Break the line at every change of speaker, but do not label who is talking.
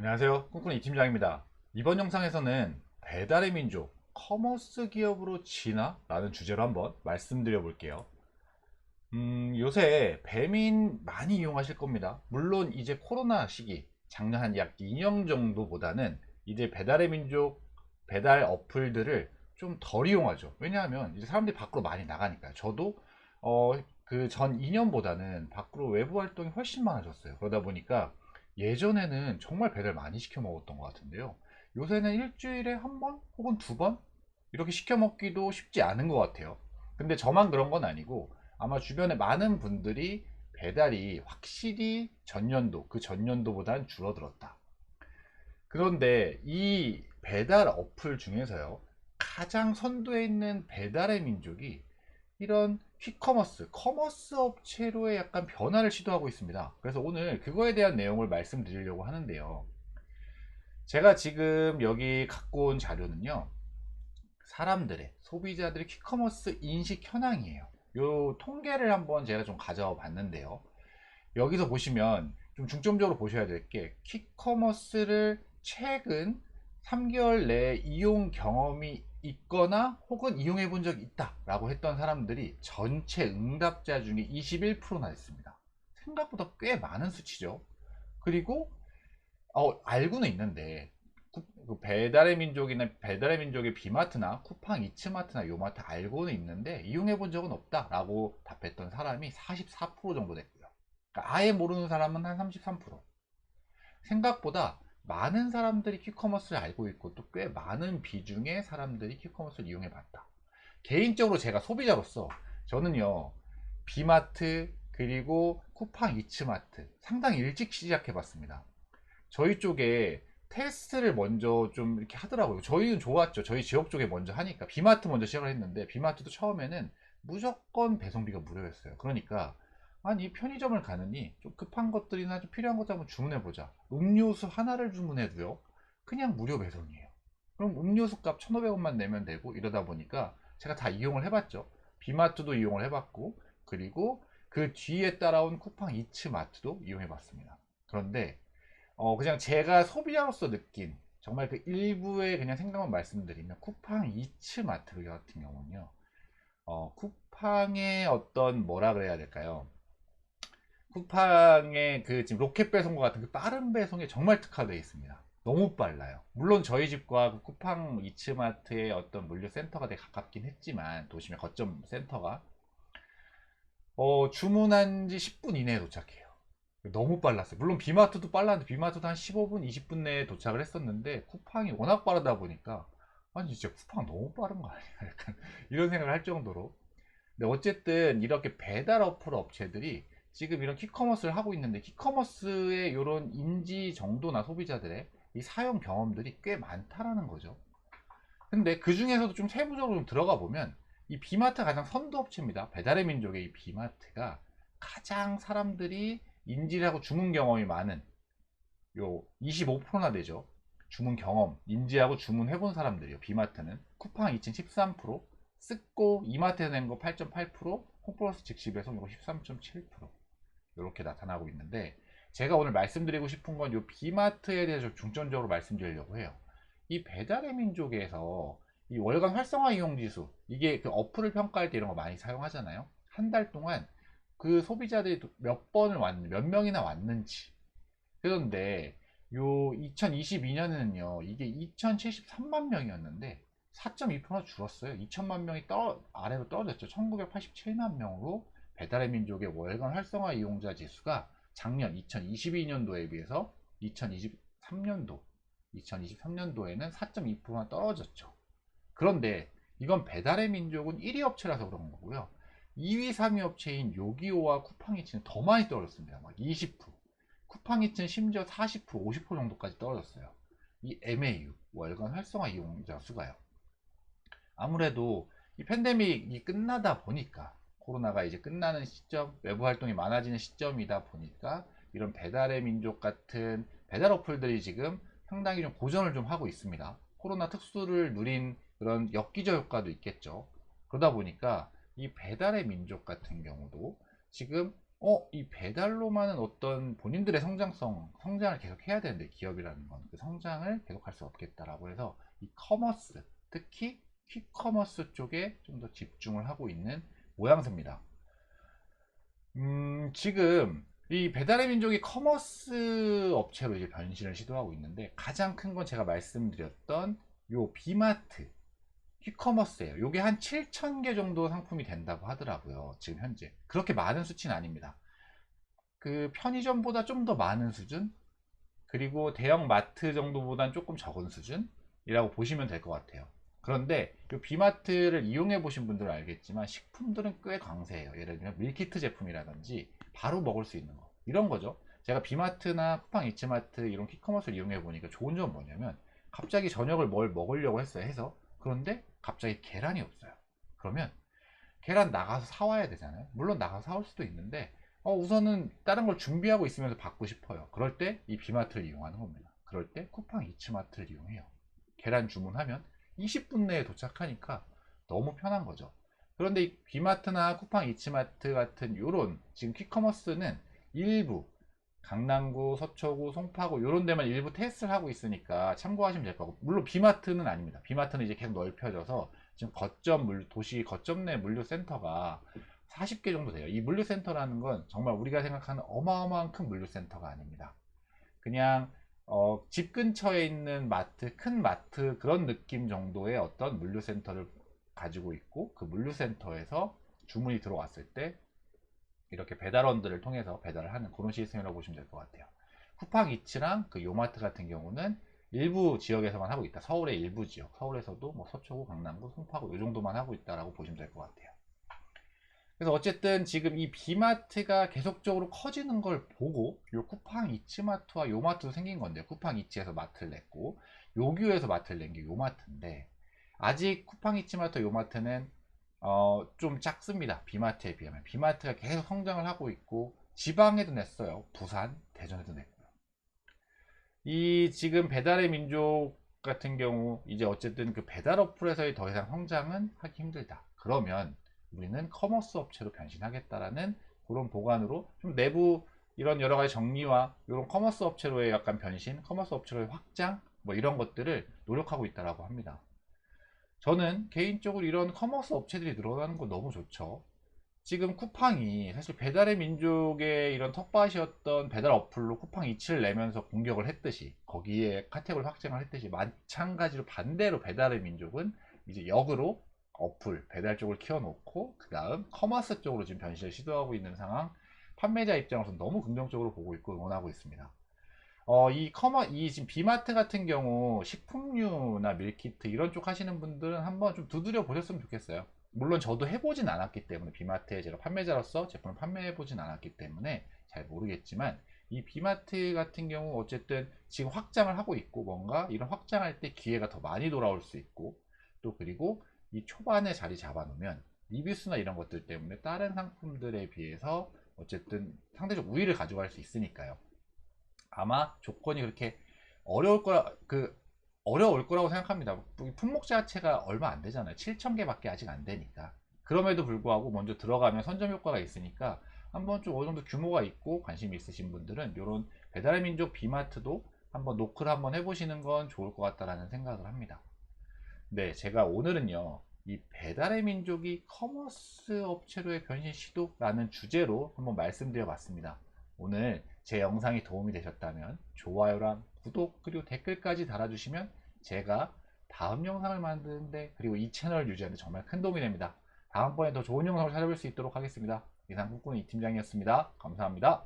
안녕하세요. 꿈꾸는 이팀장입니다. 이번 영상에서는 배달의 민족, 커머스 기업으로 진화? 라는 주제로 한번 말씀드려 볼게요. 요새 배민 많이 이용하실 겁니다. 물론 이제 코로나 시기, 작년 한 약 2년 정도보다는 이제 배달의 민족, 배달 어플들을 좀 덜 이용하죠. 왜냐하면 이제 사람들이 밖으로 많이 나가니까요. 저도 그 전 2년보다는 밖으로 외부 활동이 훨씬 많아졌어요. 그러다 보니까 예전에는 정말 배달 많이 시켜 먹었던 것 같은데요. 요새는 일주일에 한 번 혹은 두 번 이렇게 시켜 먹기도 쉽지 않은 것 같아요. 근데 저만 그런 건 아니고 아마 주변에 많은 분들이 배달이 확실히 전년도, 그 전년도보다는 줄어들었다. 그런데 이 배달 어플 중에서요, 가장 선두에 있는 배달의 민족이 이런 퀵커머스, 커머스 업체로의 약간 변화를 시도하고 있습니다. 그래서 오늘 그거에 대한 내용을 말씀드리려고 하는데요. 제가 지금 여기 갖고 온 자료는요, 사람들의, 소비자들의 퀵커머스 인식 현황이에요. 요 통계를 한번 제가 좀 가져와 봤는데요. 여기서 보시면 좀 중점적으로 보셔야 될 게 퀵커머스를 최근 3개월 내에 이용 경험이 있거나 혹은 이용해 본 적이 있다 라고 했던 사람들이 전체 응답자 중에 21%나 됐습니다. 생각보다 꽤 많은 수치죠. 그리고 알고는 있는데 그 배달의 민족이나 배달의 민족의 비마트나 쿠팡 이츠마트나 요마트 알고는 있는데 이용해 본 적은 없다 라고 답했던 사람이 44% 정도 됐고요. 그러니까 아예 모르는 사람은 한 33%. 생각보다 많은 사람들이 퀵커머스를 알고 있고 또 꽤 많은 비중의 사람들이 퀵커머스를 이용해 봤다. 개인적으로 제가 소비자로서 저는요, 비마트 그리고 쿠팡 이츠마트 상당히 일찍 시작해 봤습니다. 저희 쪽에 테스트를 먼저 좀 이렇게 하더라고요. 저희는 좋았죠. 저희 지역 쪽에 먼저 하니까. 비마트 먼저 시작을 했는데, 비마트도 처음에는 무조건 배송비가 무료였어요. 그러니까, 아니, 편의점을 가느니 좀 급한 것들이나 좀 필요한 것들 한번 주문해보자. 음료수 하나를 주문해도요, 그냥 무료 배송이에요. 그럼 음료수 값 1,500원만 내면 되고, 이러다 보니까 제가 다 이용을 해봤죠. 비마트도 이용을 해봤고, 그리고 그 뒤에 따라온 쿠팡 이츠마트도 이용해봤습니다. 그런데 그냥 제가 소비자로서 느낀 정말 그 일부의 그냥 생각만 말씀드리면 쿠팡 이츠마트 같은 경우는요. 쿠팡의 어떤 뭐라 그래야 될까요? 쿠팡의 그 지금 로켓 배송과 같은 그 빠른 배송에 정말 특화되어 있습니다. 너무 빨라요. 물론 저희 집과 그 쿠팡 이츠마트의 어떤 물류 센터가 되게 가깝긴 했지만 도심의 거점 센터가 주문한 지 10분 이내에 도착해요. 너무 빨랐어요. 물론 비마트도 빨랐는데 비마트도 한 15분, 20분 내에 도착을 했었는데 쿠팡이 워낙 빠르다 보니까 아니 진짜 쿠팡 너무 빠른 거 아니야? 약간 이런 생각을 할 정도로. 근데 어쨌든 이렇게 배달 어플 업체들이 지금 이런 퀵커머스를 하고 있는데 퀵커머스의 이런 인지 정도나 소비자들의 이 사용 경험들이 꽤 많다라는 거죠. 근데 그 중에서도 좀 세부적으로 좀 들어가 보면 이 비마트가 가장 선도 업체입니다. 배달의 민족의 이 비마트가 가장 사람들이 인지를 하고 주문 경험이 많은 요 25%나 되죠. 주문 경험, 인지하고 주문해본 사람들이요. 비마트는 쿠팡 2013%, 쓱고 이마트에서 낸 거 8.8%, 홈플러스 즉시 배송 이거 13.7% 이렇게 나타나고 있는데 제가 오늘 말씀드리고 싶은 건 요 비마트에 대해서 중점적으로 말씀드리려고 해요. 이 배달의 민족에서 이 월간 활성화 이용 지수 이게 그 어플을 평가할 때 이런 거 많이 사용하잖아요. 한 달 동안 그 소비자들이 몇 번을 왔는지 몇 명이나 왔는지. 그런데 요 2022년에는요 이게 2073만 명이었는데 4.2% 줄었어요. 2천만 명이 아래로 떨어졌죠. 1987만 명으로 배달의 민족의 월간 활성화 이용자 지수가 작년 2022년도에 비해서 2023년도에는 4.2%나 떨어졌죠. 그런데 이건 배달의 민족은 1위 업체라서 그런 거고요. 2위, 3위 업체인 요기요와 쿠팡이츠는 더 많이 떨어졌습니다. 막 20%. 쿠팡이츠는 심지어 40%, 50% 정도까지 떨어졌어요. 이 MAU, 월간 활성화 이용자 수가요. 아무래도 이 팬데믹이 끝나다 보니까 코로나가 이제 끝나는 시점, 외부 활동이 많아지는 시점이다 보니까 이런 배달의 민족 같은 배달 어플들이 지금 상당히 좀 고전을 좀 하고 있습니다. 코로나 특수를 누린 그런 역기저 효과도 있겠죠. 그러다 보니까 이 배달의 민족 같은 경우도 지금 이 배달로만은 어떤 본인들의 성장을 계속 해야 되는데, 기업이라는 건 그 성장을 계속할 수 없겠다라고 해서 이 커머스, 특히 퀵커머스 쪽에 좀 더 집중을 하고 있는 모양새입니다. 지금 이 배달의 민족이 커머스 업체로 이제 변신을 시도하고 있는데, 가장 큰 건 제가 말씀드렸던 요 비마트 퀵커머스예요. 요게 한 7,000개 정도 상품이 된다고 하더라고요. 지금 현재. 그렇게 많은 수치는 아닙니다. 그 편의점보다 좀 더 많은 수준? 그리고 대형 마트 정도보다는 조금 적은 수준이라고 보시면 될 것 같아요. 그런데 이 비마트를 이용해 보신 분들은 알겠지만 식품들은 꽤 강세해요. 예를 들면 밀키트 제품이라든지 바로 먹을 수 있는 거, 이런 거죠. 제가 비마트나 쿠팡 이츠마트 이런 퀵커머스를 이용해 보니까 좋은 점은 뭐냐면, 갑자기 저녁을 뭘 먹으려고 했어요. 그런데 갑자기 계란이 없어요. 그러면 계란 나가서 사와야 되잖아요. 물론 나가서 사올 수도 있는데 우선은 다른 걸 준비하고 있으면서 받고 싶어요. 그럴 때 이 비마트를 이용하는 겁니다. 그럴 때 쿠팡 이츠마트를 이용해요. 계란 주문하면 20분 내에 도착하니까 너무 편한 거죠. 그런데 이 비마트나 쿠팡 이츠마트 같은 요런 지금 퀵커머스는 일부 강남구, 서초구, 송파구 이런 데만 일부 테스트를 하고 있으니까 참고하시면 될 거고, 물론 비마트는 아닙니다. 비마트는 이제 계속 넓혀져서 지금 도시 거점 내 물류센터가 40개 정도 돼요. 이 물류센터라는 건 정말 우리가 생각하는 어마어마한 큰 물류센터가 아닙니다. 그냥 집 근처에 있는 마트, 큰 마트 그런 느낌 정도의 어떤 물류센터를 가지고 있고, 그 물류센터에서 주문이 들어왔을 때 이렇게 배달원들을 통해서 배달을 하는 그런 시스템이라고 보시면 될 것 같아요. 쿠팡이츠랑 그 요마트 같은 경우는 일부 지역에서만 하고 있다. 서울의 일부 지역, 서울에서도 뭐 서초구, 강남구, 송파구 이 정도만 하고 있다라고 보시면 될 것 같아요. 그래서 어쨌든 지금 이 비마트가 계속적으로 커지는 걸 보고 요 쿠팡 이츠마트와 요마트도 생긴 건데, 쿠팡 이츠에서 마트를 냈고 요규에서 마트를 낸 게 요마트인데, 아직 쿠팡 이츠마트 요마트는 좀 작습니다. 비마트에 비하면. 비마트가 계속 성장을 하고 있고 지방에도 냈어요. 부산, 대전에도 냈고요. 이 지금 배달의 민족 같은 경우 이제 어쨌든 그 배달 어플에서의 더 이상 성장은 하기 힘들다. 그러면 우리는 커머스 업체로 변신하겠다라는 그런 보관으로 좀 내부 이런 여러 가지 정리와 이런 커머스 업체로의 약간 변신, 커머스 업체로의 확장 뭐 이런 것들을 노력하고 있다라고 합니다. 저는 개인적으로 이런 커머스 업체들이 늘어나는 거 너무 좋죠. 지금 쿠팡이 사실 배달의 민족의 이런 텃밭이었던 배달 어플로 쿠팡 이츠를 내면서 공격을 했듯이, 거기에 카테고리 확장을 했듯이, 마찬가지로 반대로 배달의 민족은 이제 역으로 어플 배달 쪽을 키워놓고 그 다음 커머스 쪽으로 지금 변신을 시도하고 있는 상황, 판매자 입장에서 너무 긍정적으로 보고 있고 응원하고 있습니다. 이 지금 비마트 같은 경우 식품류나 밀키트 이런 쪽 하시는 분들은 한번 좀 두드려 보셨으면 좋겠어요. 물론 저도 해보진 않았기 때문에, 비마트에 제가 판매자로서 제품을 판매해보진 않았기 때문에 잘 모르겠지만, 이 비마트 같은 경우 어쨌든 지금 확장을 하고 있고, 뭔가 이런 확장할 때 기회가 더 많이 돌아올 수 있고, 또 그리고 이 초반에 자리 잡아 놓으면 리뷰수나 이런 것들 때문에 다른 상품들에 비해서 어쨌든 상대적 우위를 가져갈 수 있으니까요. 아마 조건이 그렇게 어려울 거라 어려울 거라고 생각합니다. 품목 자체가 얼마 안 되잖아요. 7,000개밖에 아직 안 되니까. 그럼에도 불구하고 먼저 들어가면 선점 효과가 있으니까 한번 좀 어느 정도 규모가 있고 관심 있으신 분들은 이런 배달의 민족 비마트도 한번 노크를 한번 해보시는 건 좋을 것 같다라는 생각을 합니다. 네, 제가 오늘은요, 이 배달의 민족이 커머스 업체로의 변신 시도라는 주제로 한번 말씀드려 봤습니다. 오늘 제 영상이 도움이 되셨다면 좋아요랑 구독 그리고 댓글까지 달아주시면 제가 다음 영상을 만드는데, 그리고 이 채널 유지하는데 정말 큰 도움이 됩니다. 다음번에 더 좋은 영상을 찾아볼 수 있도록 하겠습니다. 이상 꿈꾸는 이 팀장이었습니다. 감사합니다.